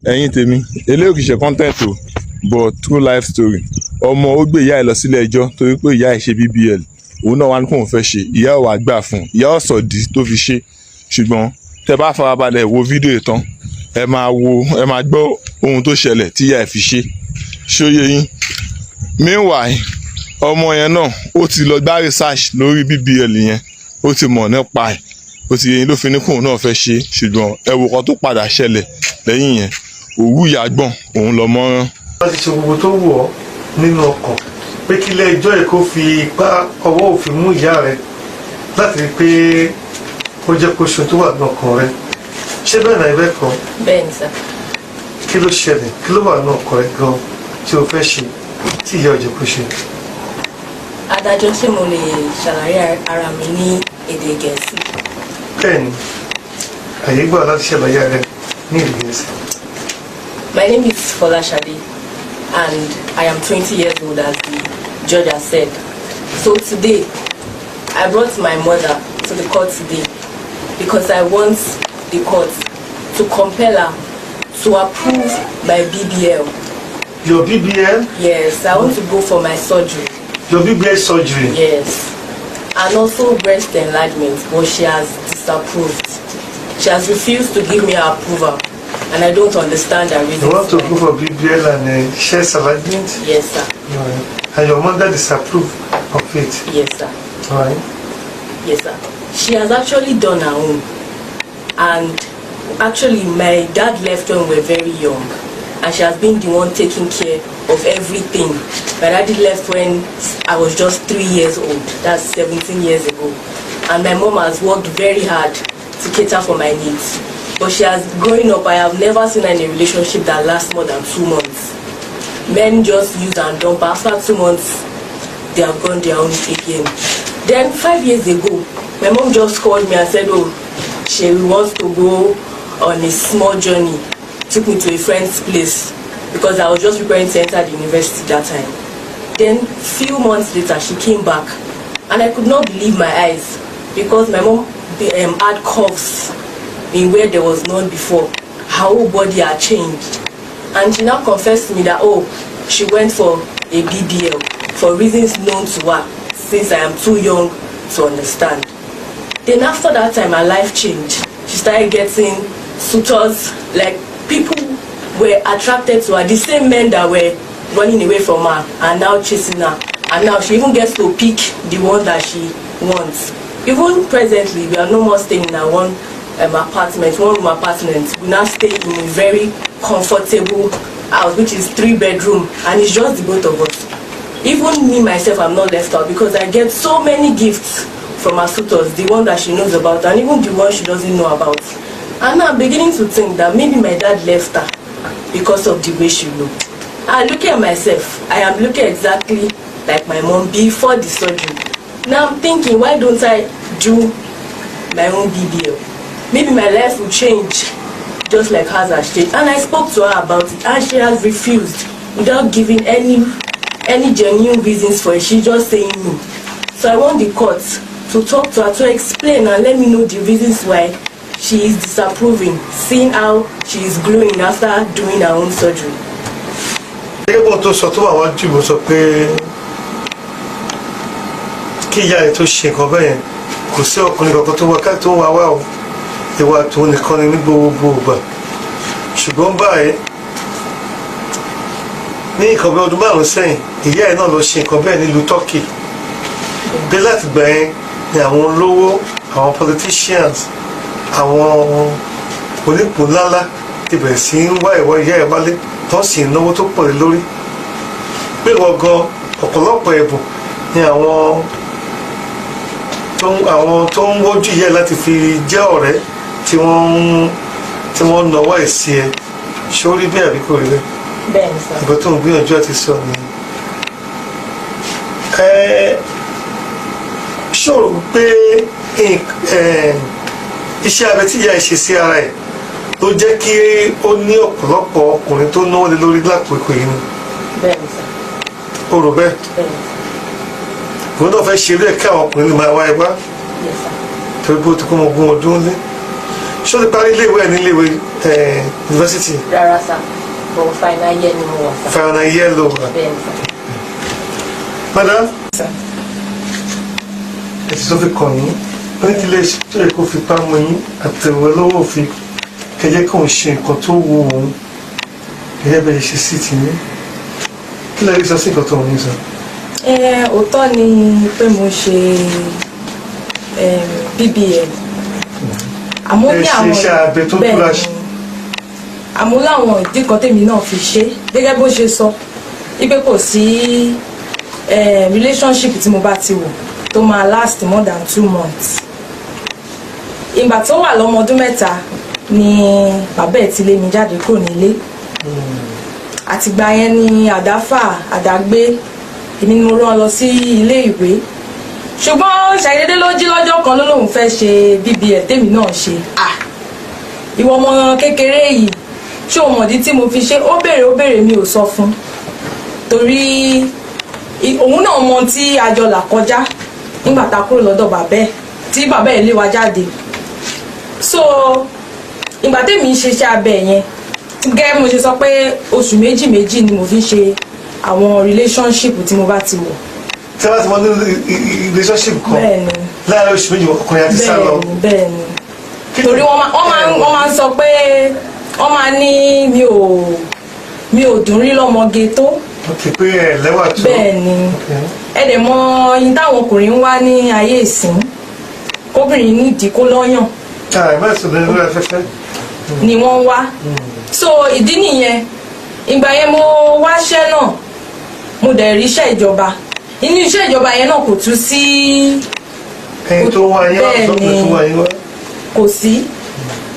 ẹ̀yin tèmi eléyìí kì í ṣe content o but true life story. Ọmọ ó gbé ìyá ẹ̀ lọ sílé ẹjọ́ torí pé ìyá ẹ̀ ṣe BBL, òun náà wá ní kóun fẹ́ ṣe, ìyá ẹ̀ wá gbà fún un, ìyá ọ̀ sọ̀dí tó fi ṣe. Ṣùgbọ́n tẹ bá farabalẹ̀ wo fídíò ìtàn, ẹ máa gbọ́ ohun tó ṣẹlẹ̀ tí ìyá ẹ̀ fi ṣe. Ṣóyé yín. Meanwhile, ọmọ yẹn náà ó ti lọ gbá research lórí BBL yẹn, ó ti mọ̀ nípa ẹ̀, ó ti yẹn ló fi ní kóun náà fẹ́ ṣe. Ṣùgbọ́n ẹ wo kan tó padà ṣẹlẹ̀ lẹ́yìn yẹn, òwú ìyá Gbon òun lọ mọ́rán. wọ́n ti ṣe gbogbo tó wù ọ́ nínú ọkàn pé kí ilé ẹjọ́ ẹ̀ kó fi ipá ọwọ́ òfin mú ìyá rẹ̀ láti rí pé ó jẹ́ kó ṣe tó wà ní ọkàn rẹ̀. Ṣé bẹ́ẹ̀ náà ibẹ̀ kọ́? Bẹ́ẹ̀ ni sà. Kí ló ṣẹlẹ̀? Kí ló wà ní ọkàn rẹ̀ gan tí o fẹ́ ṣe tí ìyá ò jẹ́ kó ṣe? Adájọ́, ṣé mo lè ṣàlàyé ara mi ní èdè Gẹ̀ẹ́sì? Bẹ́ẹ̀ni, àyè gbà láti ṣàlàyé rẹ̀ ní èdè Gẹ̀ẹ́sì. My name is Folashade and I am 20 years old, as the judge has said. So today, I brought my mother to the court today because I want the court to compel her to approve my BBL. Your BBL? Yes, I want to go for my surgery. Your BBL surgery? Yes. And also breast enlargement, but she has disapproved. She has refused to give me her approval, and I don't understand her reason. You want to go for BBL and chest enlargement? Yes, sir. Right. And your mother disapproved of it? Yes, sir. Right. Yes, sir. She has actually done her own. And actually, my dad left when we were very young, and she has been the one taking care of everything. My daddy left when I was just 3 years old. That's 17 years ago. And my mom has worked very hard to cater for my needs. But she has, growing up, I have never seen her in a relationship that lasts more than 2 months. Men just use and dump. After 2 months, they have gone their own again. Then 5 years ago, my mom just called me and said, oh, she wants to go on a small journey. Took me to a friend's place because I was just preparing to enter the university that time. Then few months later, she came back and I could not believe my eyes because my mom had coughs in where there was none before. Her whole body had changed. And she now confessed to me that, oh, she went for a BBL for reasons known to her since I am too young to understand. Then after that time, her life changed. She started getting suitors, like people were attracted to her. The same men that were running away from her are now chasing her. And now she even gets to pick the one that she wants. Even presently, we are no more staying in our one room apartment. We now stay in a very comfortable house, which is 3-bedroom, and it's just the both of us. Even me myself, I'm not left out because I get so many gifts from her suitors, the one that she knows about and even the one she doesn't know about. And now I'm beginning to think that maybe my dad left her because of the way she looked. And looking at myself, I am looking exactly like my mom before the surgery. Now I'm thinking, why don't I do my own BBL? Maybe my life will change just like hers has changed. And I spoke to her about it and she has refused without giving any genuine reasons for it. She's just saying no. So I want the court to talk to her, to explain and let me know the reasons why she is disapproving, seeing how she is glowing after doing her own surgery. Ayekooto tó sọ tó wà wájú mo sọ pé kí ìyá rẹ̀ tó ṣe nǹkan bẹ́ẹ̀ yẹn kò sí ọkùnrin kankan tó wá ká tó wá wá o, ìwà tó nìkan ni ní gbogbo ìgbà. Ṣùgbọ́n báyìí ní nǹkan bí ọdún 5 sẹ́yìn ìyá ẹ̀ náà lọ ṣe nǹkan bẹ́ẹ̀ nílùú Turkey. Dé láti gbà yẹn ni àwọn olówó, àwọn politicians, àwọn onípò ńláńlá ti bẹ̀rẹ̀ sí ń wá ìwọ ìyá ẹ̀ wálé tó sì ń náwó tó pọ̀ lé lórí. Pé wọ́n gan ọ̀pọ̀lọpọ̀ ẹ̀bùn ni àwọn tó ń wójú ìyá ẹ̀ láti fi jẹ́ ọ̀rẹ́ tí wọ́n náwó ẹ̀ sí ẹ. Ṣé ó rí bẹ́ẹ̀ àbí kò rí bẹ́ẹ̀? Bẹ́ẹ̀ni sà. Ìgbà tó ń gbìyànjú àti sọ ni. Ṣòro pé iṣẹ́ abẹ tí ìyá ẹ̀ ṣe sí ara ẹ̀ ló jẹ́ kí ó ní ọ̀pọ̀lọpọ̀ ọkùnrin tó náwó lé lórí lápòkò yìí ni. Bẹ́ẹ̀ni sà. O rò bẹ́ẹ̀? Bẹ́ẹ̀ni. Òun náà fẹ́ ṣe eré kí àwọn ọkùnrin lè máa wá ẹ wá. Yes, sir. Torí bó ti kó mọ ogún ọdún lé. ṣó ti parí iléèwé ẹ̀ ní iléèwé yunifásitì. rárá sá but final year ni mo wà sá. final year ló wà. bẹ́ẹ̀ ni sá. madam sá. ẹ ti sọ fi kàn yín ó ní kí ilé tó yẹ kó fi pa mọ́ yín àtẹ̀wé lọ́wọ́ òfin kẹjẹ kó ń ṣe nǹkan tó wù òun kẹjẹ bẹ́ẹ̀ ṣe sí ti ní kí lè rí sọ sí nǹkan tó ń sọ. òótọ́ ni pé mo ṣe BBL àmọ́ ní àwọn iṣẹ́ abẹ tó túra ṣe. àmọ́ láwọn ìdí kan tèmi náà fi ṣe gẹ́gẹ́ bó ṣe sọ wípé kò sí relationship tí mo bá ti wò tó máa last more than 2 months. ìgbà tó wà lọ́mọ ọdún 3 ni bàbá ẹ̀ ti lé mi jáde kúrò nílé àtìgbà yẹn ni àdáfà àdágbé èmi ni mo rán lọ sí ilé ìwé ṣùgbọ́n ṣàìdédé ló jí lọ́jọ́ kan ló lóun fẹ́ ṣe BBL tèmi náà ṣe ìwọ ọmọ kékeré yìí ṣé o mọ̀dí tí mo fi ṣe ó béèrè mi ò sọ fún torí òun náà mọ tí a jọ là kọjá nígbà tá a kúrò lọ́dọ̀ bàbá ẹ̀ tí bàbá ẹ̀ lé wa jáde so ìgbà tèmi ń ṣiṣẹ́ abẹ yẹn gẹ́gẹ́ mo ṣe sọ pé oṣù méjì ni mo fi ṣe àwọn relationship tí mo bá ti wọ̀. tí a bá ti mọ nínú relationship kan láàárín oṣù méjì ọkùnrin àti sálọ. bẹ́ẹ̀ni torí wọ́n máa ń sọ pé wọ́n máa ní mi ò dùn rí lọ́mọge tó. ok pé ẹ lẹ́wà tó. bẹ́ẹ̀ni ẹ dẹ̀ mọ yín táwọn ọkùnrin ń wá ní ayé ìsìn kóbìnrin nídìí kó lọ́yàn. mẹ́sàn-án lórí afẹ́fẹ́. ni wọ́n wá so ìdí nìyẹn ìgbà yẹn mo wáṣẹ́ náà mo dẹ̀ rí iṣẹ́ ìjọba inú iṣẹ́ ìjọba yẹn náà kò tún sí. ẹyin tó wá yín wá tó wá yín wá. kò sí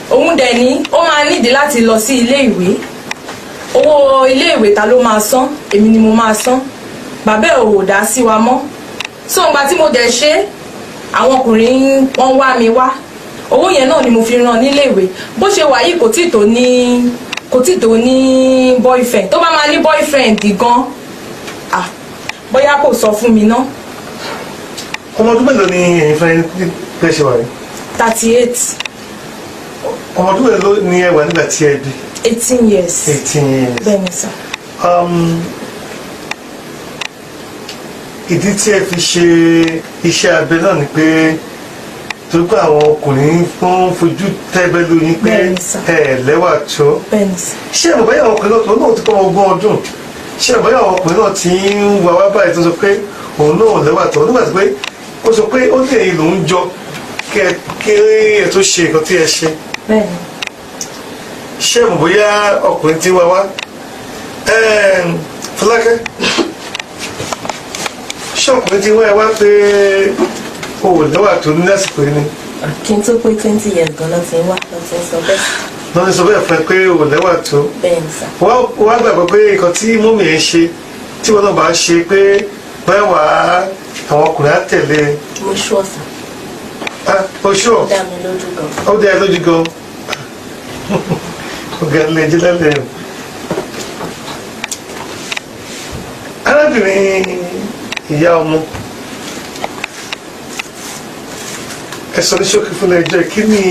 òun dẹ̀ ní ó máa nídìí láti lọ sí ilé ìwé owó ilé ìwé ta ló máa san èmi ni mo máa san bàbá ẹ̀ ò dá sí wa mọ́ so ìgbà tí mo dẹ̀ ṣe àwọn ọkùnrin wọ́n wá mi wá owó yẹn náà ni mo fi rán nílé ìwé bó ṣe wà yìí kò tí tó ní boyfriend tó bá máa ní boyfriend gan bóyá kò sọ fún mi ná. ọmọ ọdún mélòó ni ẹ̀yin fẹ́ pẹ́ ṣe wà yìí. 38. ọmọ ọdún mélòó ni ẹ wà nígbà tí ẹ bí. 18 years. 18 years. bẹ́ẹ̀ni sà. ìdí tí ẹ fi ṣe iṣẹ́ abẹ náà ni pé torí pé àwọn ọkùnrin wọ́n fojú tẹ́bẹ́ lóyún pé ẹ lẹ́wà tó. ṣé ìbọn báyà ọkùnrin náà tó náà ti kọ́ ọgbọ́n ọdún ṣé ìbọn báyà ọkùnrin náà ti ń wá wá báyìí tó sọ pé òun náà lẹ́wà tó nígbà tí pé ó sọ pé ó lè lò ń jọ kí ẹ tó ṣe nǹkan tí ẹ ṣe. ṣé ìbọn bóyá ọkùnrin ti wá wá Fọlákẹ́ ṣé ọkùnrin ti wá ẹ wá pé o ò lẹ́wà tó ní lásìkò yìí ni. kí n tó pé 20 years gan ló ti ń wá ló ti ń sọ bẹ́ẹ̀. ló ti sọ bẹ́ẹ̀ fún ẹ pé o ò lẹ́wà tó. bẹ́ẹ̀ ni sà. wá gbàgbọ́ pé nǹkan tí mọ́mì ẹ̀ ń ṣe tí wọn náà bá ṣe pé báyà wá àwọn ọkùnrin á tẹ̀lé. mo ṣú ọ̀sán. o ṣú ọ̀. ó dá mi lójú gan. ó dá ẹ lójú gan. ọ̀gá ilé ẹjẹ́ lálẹ́ o. arábìnrin ìyá ọmọ ẹ sọ ní ṣókí fún ẹjọ́ kí ni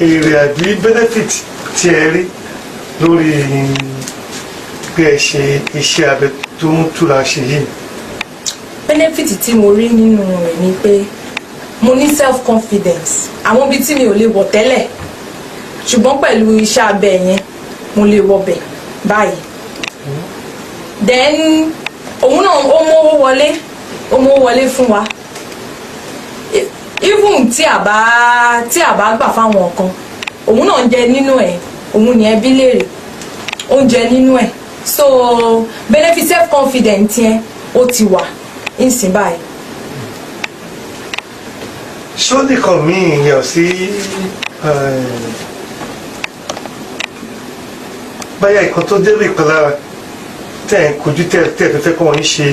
èrè àbí benefit tí ẹ rí lórí bí ẹ ṣe iṣẹ́ abẹ tó ń túra ṣe yìí. benefit tí mo rí nínú rẹ̀ ni pé mo ní self confidence àwọn ibi tí mi ò lè wọ̀ tẹ́lẹ̀ ṣùgbọ́n pẹ̀lú iṣẹ́ abẹ yẹn mo lè wọ̀ bẹ̀ báyìí then òun náà ó mówó wọlé fún wa even tí a bá gbà fáwọn kan òun náà ń jẹ nínú ẹ̀ òun ní ẹbí léèrè ó ń jẹ nínú ẹ̀ so benefit self confidence yẹn ó ti wà ìsìn báyìí. ṣó nìkan míì yàn sí báyà nǹkan tó dé ìpalára tẹ́ ẹ̀ ń kojú tẹ́ ẹ̀ fẹ́ kọ́ wọ́n ṣe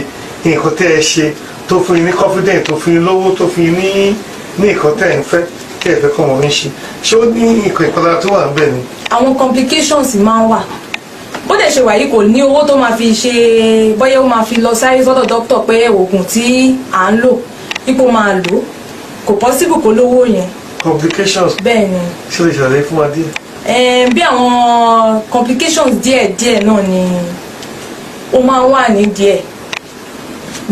nǹkan tẹ́ ẹ ṣe tó fún yín ní confidence tó fún yín lówó tó fún yín ní nǹkan tẹ́ ẹ̀ ń fẹ́ tẹ́ ẹ̀ fẹ́ kọ́ wọ́n ṣe ṣé ó ní nǹkan ìpalára tó wà níbẹ̀ ni. àwọn complications máa ń wà bó dẹ̀ ṣe wà yìí kò ní owó tó máa fi ṣe bóyá ó máa fi lọ sáré sọ́dọ̀ dókítà pé oògùn tí à ń lò ipò máa lò kò possible kó lówó yẹn. complications. bẹ́ẹ̀ni. ṣé lè ṣàlàyé fún wa díẹ̀. Bí àwọn complications díẹ̀ náà ni ó máa ń wà ní díẹ̀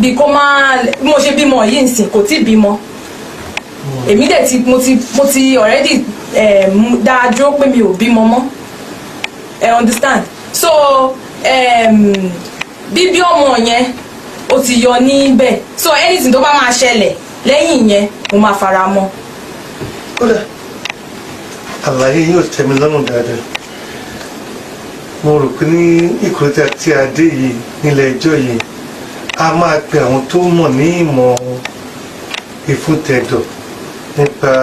bí kò máa bí mo ṣe bímọ yìí nsìn kò tí bímọ èmi dẹ̀ ti mo ti already dáa dúró pé mi ò bímọ mọ́ understand so bíbí ọmọ yẹn ó ti yọ níbẹ̀ so anything tó bá máa ṣẹlẹ̀ lẹ́yìn yẹn mo máa fara mọ́. kódà àlàyé yóò tẹ́ mi lọ́rùn dáadáa mo rò pé ní ìkòríta tí a dé yìí nílẹ̀ ẹjọ́ yìí a máa pe àwọn tó mọ̀ ní ìmọ̀ ìfúntẹ̀dọ̀ nípa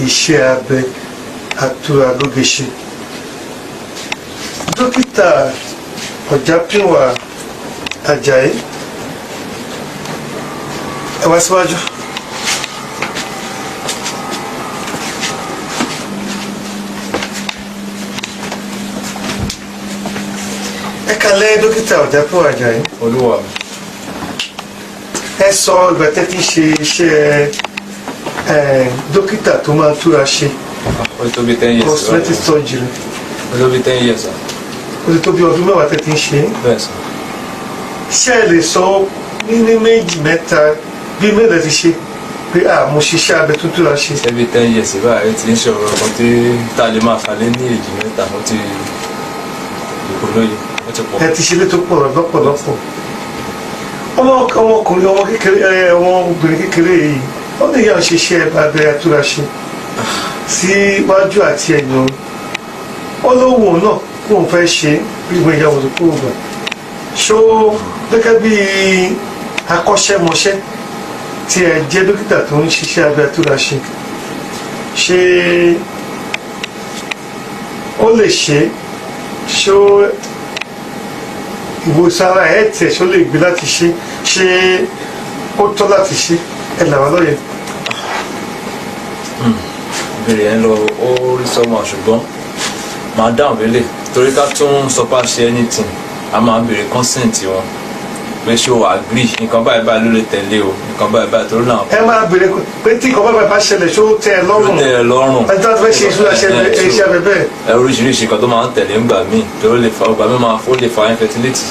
iṣẹ́ abẹ atúralógeṣe. Dókítà Ọ̀jápínwà Àjàyí ẹ wá síwájú. Ẹ kálẹ́ dókítà Ọ̀jápínwà Àjàyí. olúwa mi. Ẹ sọ ìgbà tẹ́ ti ṣe iṣẹ́ dókítà tó máa ń túra ṣe. ó ti tó bí 10 years. Cosmetic surgery. ó ti tó bí 10 years. Ó ti tó bí ọdún mẹ́wàá tẹ́ ti ń ṣe. bẹ́ẹ̀ sọ. Ṣé ẹ lè sọ ní méjì mẹ́ta bí mélòó ti ṣe pé mo ṣiṣẹ́ abẹ tó túra ṣe. ṣé bí 10 years báyìí ti ń ṣòro ọkàn tí tá a lè máa falẹ̀ ní èjì mẹ́ta ó ti ìkólóye ó ti pọ̀. Ẹ ti ṣe lé tó pọ̀ lọ́pọ̀lọpọ̀. Ọmọkùnrin ọmọ kékeré obìnrin kékeré yìí ó lè yàn ṣiṣẹ́ abẹ àtúraṣe síwájú àti ẹ̀yìn ó lóhùn náà kó òun fẹ́ ṣe bí ìwé ìyàwó tó kúrò gbà ṣó gẹ́gẹ́ bí akọ́ṣẹ́mọṣẹ́ tí ẹ jẹ́ dókítà tó ń ṣiṣẹ́ abẹ àtúraṣe ṣé ó lè ṣó ìwòsàn ara ẹ̀ tẹ̀ ṣó lè gbé láti ṣé ó tọ́ láti ṣe ẹ là wá lóye. ìbéèrè yẹn lọ ó rí sọmọ ṣùgbọ́n màá dáhùn lélẹ̀ torí ká tún sọ pé a ṣe anything a máa béèrè consent wọn pé ṣé o agree nǹkan báyìí báyìí ló lè tẹ̀lé o nǹkan báyìí báyìí torí náà. ẹ máa béèrè pé tí nǹkan báyìí bá ṣẹlẹ̀ ṣó tẹ́ ẹ lọ́rùn. ló tẹ́ ẹ lọ́rùn. ẹ tó fẹ́ ṣe iṣẹ́ abẹ bẹ́ẹ̀. ẹ oríṣiríṣi nǹkan tó máa ń tẹ̀lé ńgbà míì torí lè fa ọgbà mi ó lè fa infertility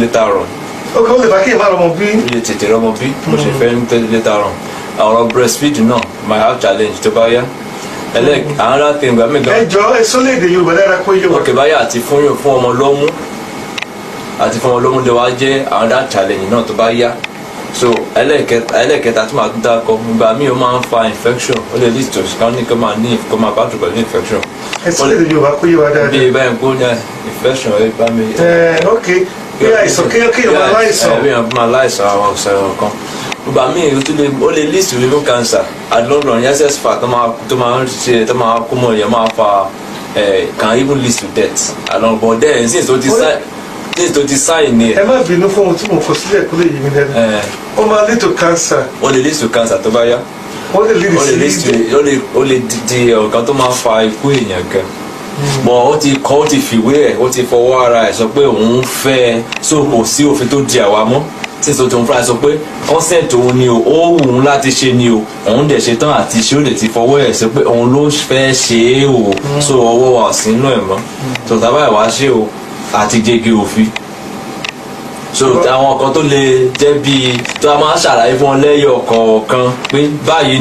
later on. ó lè bá kí n má rọmọ bí. ó lè tètè rọmọ bí mo ṣe fẹ́ ń tẹ́lẹ̀ later on. ọ̀rọ̀ breastfeed náà might have challenge tó bá yá. another thing gbà mí gan. ẹ jọ ẹ sọ léde Yorùbá dára kó yé wa. òkè báyà àti fún ọmọ lọ́mú lè wá jẹ́ another challenge náà tó bá yá. So ẹlẹ́kẹta tí màá tún dákọ̀ nígbà míì ó máa ń fa infection ó lè lead to kó máa bá dùgbọ̀ ní infection. ẹ sọ léde Yorùbá kó yé wa dáadáa. bí báyìí kó ní infection ẹ bá mi. ok bí àìsàn kéèyàn máa láìsàn. bí àìsàn máa láìsàn àwọn ọ̀sẹ̀ kan nígbà míì ó lè lead to liver cancer adlondon excess fat tó máa kó mọ́ ìyẹn máa fa can even lead to death but then since tó ti sáìn ni ẹ. ẹ má bínú fún ohun tí mo kọ sílẹ̀ kó lè yí mi lẹ́nu. ó máa lead to cancer. ó lè lead to cancer tó bá yá. ó lè lead ó lè di ọ̀kan tó máa fa ikú èèyàn gan. bọ̀ ó ti fìwé ẹ̀ ó ti fọwọ́ ara ẹ̀ sọ pé òun fẹ́ ẹ so kò sí òfin tó di àwa mọ́ tí tó ń fúnra sọ pé consent òun ni o ó wù ú láti ṣe ni o òun dẹ̀ ṣe tán àti ṣé ó lè ti fọwọ́ ẹ̀ sọ pé òun ló fẹ́ ṣe é o so ọwọ́ wa sínú ẹ̀ mọ́ tó tábà wá ṣe o àti jẹgẹ òfin so àwọn kan tó lè jẹ́ bíi tó a máa ṣàlàyé fún ọ lẹ́yọ̀ kọ̀ọ̀kan pé báyìí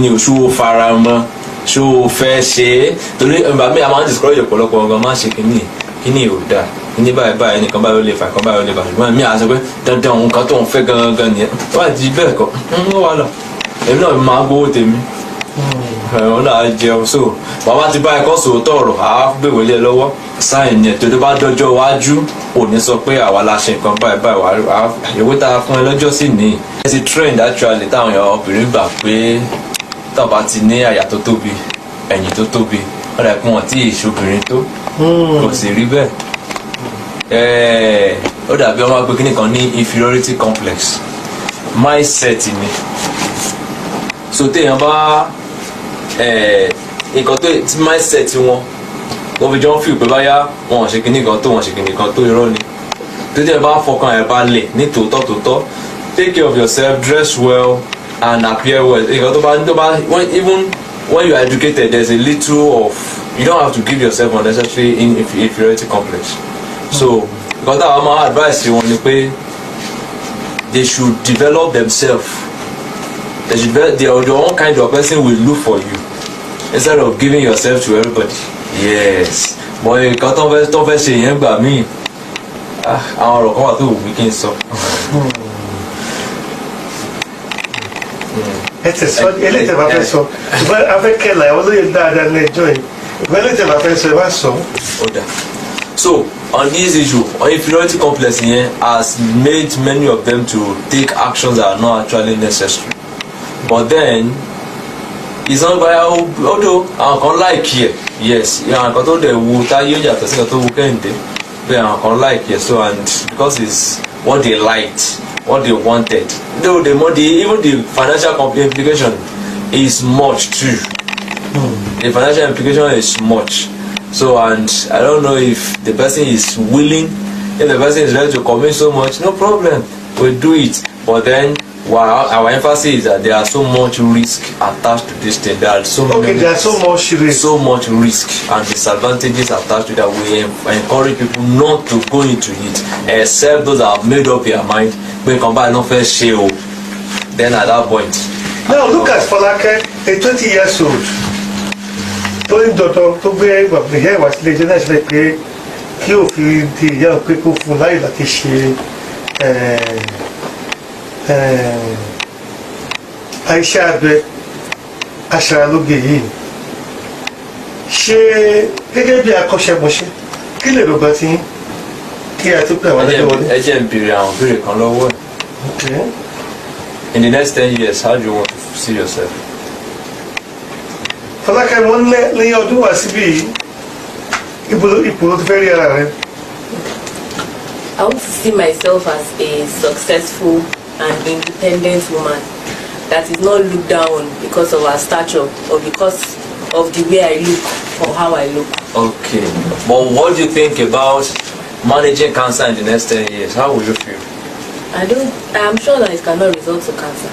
ni o ṣó o fara mọ́ ṣó o fẹ́ ṣe é torí ìgbà míì a máa ń discourage ọ̀pọ̀lọpọ̀ ọ̀gá máa ṣe kíní ò dáa kíní báyìí ẹnìkan báyìí ó lè fà kan báyìí ó lè fà ṣùgbọ́n mi à sọ pé dandan òun kan tó ń fẹ́ gangan nìyẹn wọ́n àti bẹ́ẹ̀ kọ́ ń wà lọ èmi náà máa gbowó tèmi ẹ̀rọ náà jẹun so bàbá ti bá ẹ̀kọ́ sòótọ́ ọ̀rọ̀ àá gbèwé lé lọ́wọ́ sáyẹn yẹn tó bá dọ́jọ́ iwájú ò ní sọ pé àwa la ṣe nǹkan báyìí ìwé tá a fún ẹ lọ́jọ́ sí ní. ẹ ti trend actually táwọn èèyàn obìnrin gbà pé tọ́ba ti ní àyà tó tóbi ẹ̀yìn tó tóbi wọ́n dà pé wọ́n tí ìṣobìnrin tó kò sì rí bẹ́ẹ̀. ó dàbí ọmọ agbègbè nìkan ní inferiority complex mindset ni so téèyàn bá nǹkan tó ti mindset wọn wọ́n fi jọ ń fi pé báyà wọn ò ṣe kinní kan tó wọn ṣe kinní kan tó irọ́ ni tó téèyàn bá fọkàn ẹ̀ balẹ̀ ní tòótọ́ take care of yourself dress well and appear well nǹkan tó bá even when you are educated, there's a little of, you don't have to give yourself unnecessary inferiority complex. So because that my advice you want to pay, they should develop themselves. They should their own kind of person will look for you instead of giving yourself to everybody. Yes, but quand on fait chez yẹn gbà mí, àwọn ọ̀rọ̀ kan wà tó wù mí kí n sọ. ẹ tẹ̀síwájú eléyìí tẹ̀ bá fẹ́ sọ ṣùgbọ́n afẹ́kẹ́lá ẹ̀ olóyè dáadáa ní ẹjọ́ yìí ṣùgbọ́n eléyìí tẹ̀ bá fẹ́ sọ ẹ bá sọ. So on this issue, inferiority complex here has made many of them to take actions that are not actually necessary. But then it's not by although I can like here, yes, yeah, I can tell the water you just say to weekend, but I can like here. So and because it's what they liked, what they wanted, though the money, even the financial implication is much too. The financial implication is much. So and I don't know if the person is willing, if the person is ready to commit so much, no problem, we'll do it. But then our emphasis is that there are so much risk attached to this thing. There are so much risk and disadvantages attached to that. We encourage people not to go into it, except those that have made up their mind. We come back no first share. Then at that point. Now look at Folake, a 20 years old. Torí dọ̀tọ̀ tó gbé ìyá ìwà sílé jẹ́ náà sílẹ̀ pé kí o fi di ìyá òpé kó fún láyè láti ṣe iṣẹ́ abẹ aṣaralóge yìí. Ṣé gẹ́gẹ́ bí akọ́ṣẹ́mọṣẹ́ kí lè rògbà tí kí a tó pè àwọn ẹgbẹ́ wọlé? Ẹ jẹ́ n béèrè àwọn ìbéèrè kan lọ́wọ́ ẹ̀. Okay. In the next 10 years, how do you want to see yourself? Fọlákẹ́ wọ́n lẹ́yìn ọdún wá síbí ipò ló ti fẹ́ rí ara rẹ̀. I want to see myself as a successful and independent woman that is not looked down on because of her stature or because of the way I look or how I look. Okay, but what do you think about managing cancer in the next 10 years? How will you feel? I'm sure that it cannot result to cancer.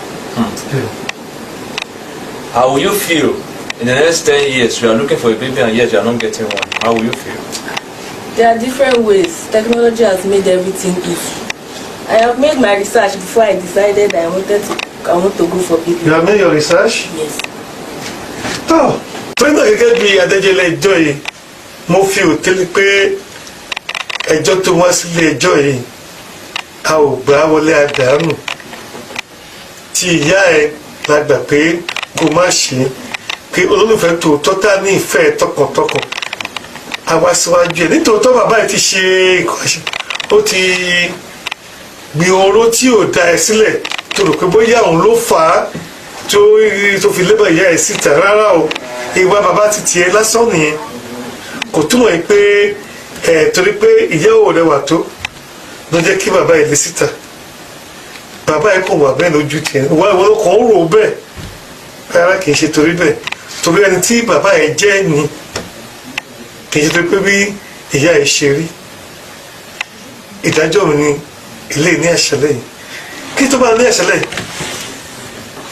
How will you feel in the next 10 years? You are looking for a baby and yet you are not getting one. How will you feel? There are different ways. Technology has made everything easy. I have made my research before I decided I want to go for baby. You have made your research? Yes. Tó torí náà gẹ́gẹ́ bí adájọ́ ẹjọ́ yìí mo fi òtẹ́lẹ̀ pé ẹjọ́ tó wá sílé ẹjọ́ yìí a ò gbà wọlé àdánù tí ìyá ẹ la gbà pé kó má ṣe pé olólùfẹ́ tòótọ́ tá ní ìfẹ́ tọkàntọkàn àwa síwájú ẹ̀ nítòótọ́ bàbá ẹ ti ṣe ìkọ́ṣẹ́ ó ti gbin oró tí ò da ẹ sílẹ̀ tó rò pé bóyá òun ló fà á tó fi lébà ìyá ẹ síta rárá o ìwà bàbá ti tiẹ̀ lásán nìyẹn kò túmọ̀ yìí pé torí pé ìyá ò rẹwà tó ló jẹ́ kí bàbá ẹ lé síta bàbá ẹ kò wà bẹ́ẹ̀ lójú tiẹ̀ wọ́n kàn ń rò bẹ́ẹ̀ rárá kì í ṣe torí bẹ́ẹ̀ torí ẹni tí bàbá ẹ jẹ́ ni kì í ṣe torí pé bí ìyá ẹ ṣe rí ìdájọ́ mi ni ilé ní àṣẹlẹ̀ yìí kí tó bá ní àṣẹlẹ̀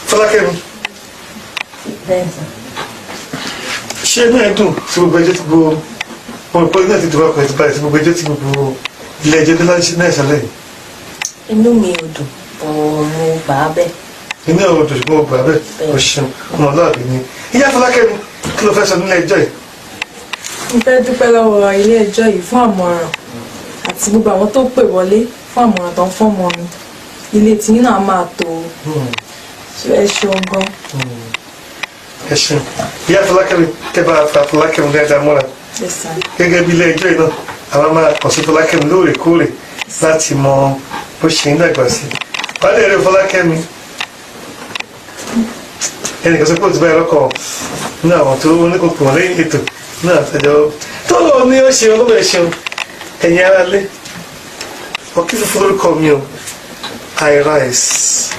Fọlákẹ́ mi ṣé inú ẹ dùn tí gbogbo ẹjọ́ ti gbogbo olùkọ́ iná ti dùn ọkọ̀ ẹ̀ ti báyìí tí gbogbo ẹjọ́ ti gbogbo ilé ẹjọ́ ní àṣẹlẹ̀ yìí. Inú mi ò dùn bọ̀ mo gbà á bẹ́ẹ̀. Inú ẹ̀ ò dùn ṣùgbọ́n mo gbà á bẹ́ẹ̀ o ṣeun ọmọlúwàbí ni ìyá Fọlákẹ́ mi kí ló fẹ́ sọ nílé ẹjọ́ yìí. Mo fẹ́ dúpẹ́ lọ́wọ́ ilé ẹjọ́ yìí fún àmọ̀ràn àti gbogbo àwọn tó pè wọlé fún àmọ̀ràn tó ń fọ́mọ mi ilé tìyín náà máa tó ẹ ṣeun gan. ẹ ṣeun ìyá Fọlákẹ́ mi tẹ́ bá Fọlákẹ́ mi dáadáa mọ́ra gẹ́gẹ́ bí ilé ẹjọ́ yìí náà àwọn máa kàn sí Fọlákẹ́ mi lóòrèkóòrè láti mọ bó ṣe ń dàgbà sí wálé rẹ Fọlákẹ́ mi ẹnìkan sọ pé ó ti bá ẹ lọ́kọ̀ ní àwọn tó ní kò pè wọ́n lẹ́yìn ètò náà tẹjọ tó ní ó ṣeun ló bẹ ṣeun ẹ̀yin ara lé ọkí fúnfún lórúkọ mi o I rise.